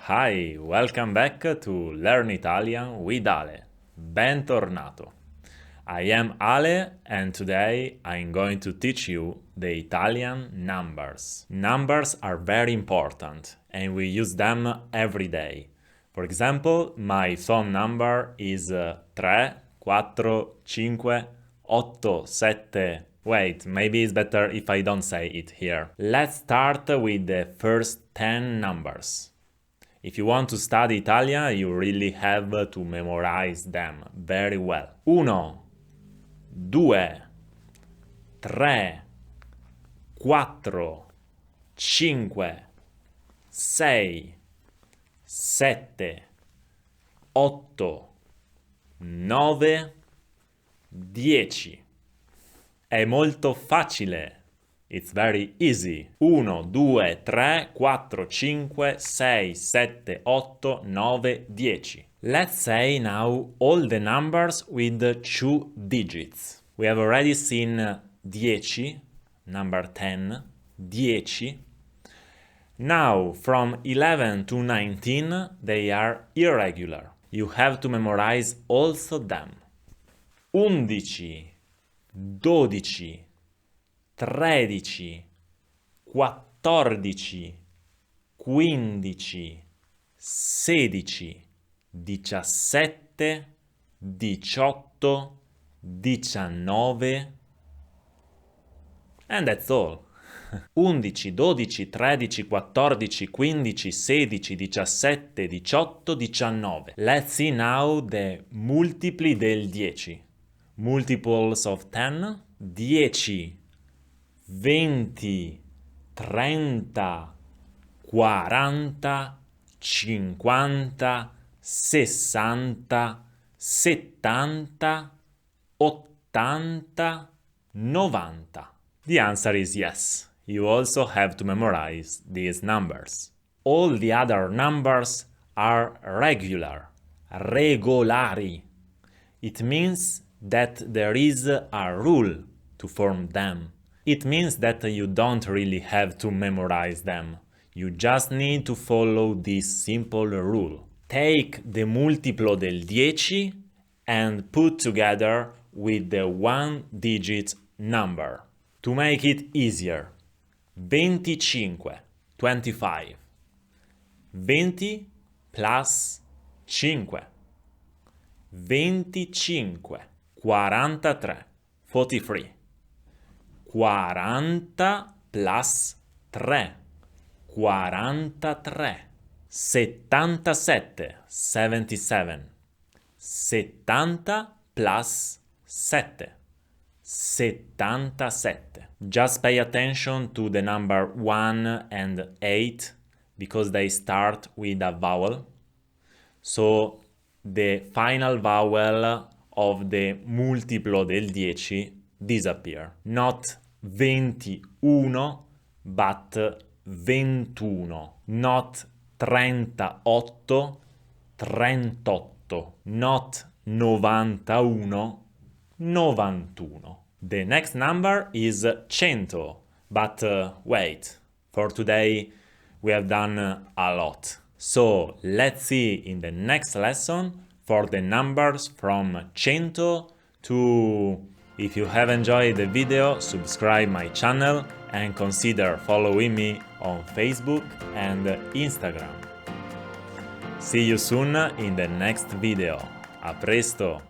Hi, welcome back to Learn Italian with Ale. Bentornato. I am Ale and today I'm going to teach you the Italian numbers. Numbers are very important and we use them every day. For example, my phone number is 3, 4, 5, 8, 7. Wait, maybe it's better if I don't say it here. Let's start with the first 10 numbers. If you want to study Italian, you really have to memorize them very well. 1, 2, 3, 4, 5, 6, 7, 8, 9, 10. È molto facile. It's very easy. 1, 2, 3, 4, 5, 6, 7, 8, 9, 10. Let's say now all the numbers with 2 digits. We have already seen 10, number 10, 10. Now from 11 to 19 they are irregular. You have to memorize also them. 11, 12, 13, 14, 15, 16, 17, 18, 19 and that's all. 11, 12, 13, 14, 15, 16, 17, 18, 19. Let's see now the multipli del 10. Multiples of 10. 10, 20, 30, 40, 50, 60, 70, 80, 90. The answer is yes. You also have to memorize these numbers. All the other numbers are regular, regolari. It means that there is a rule to form them. It means that you don't really have to memorize them. You just need to follow this simple rule. Take the multiplo del 10 and put together with the one-digit number. To make it easier, 25, 25. 20 plus 5. 25, 43, 43. 40 plus 3, 43. 77, 77. 70 plus 7, 77. Just pay attention to the number 1 and 8 because they start with a vowel. So the final vowel of the multiplo del 10 disappear. Not 21, but 21. Not 38, 38. Not 91, 91. The next number is 100, but wait, for today we have done a lot. So let's see in the next lesson for the numbers from 100 to... If you have enjoyed the video, subscribe my channel and consider following me on Facebook and Instagram. See you soon in the next video. A presto!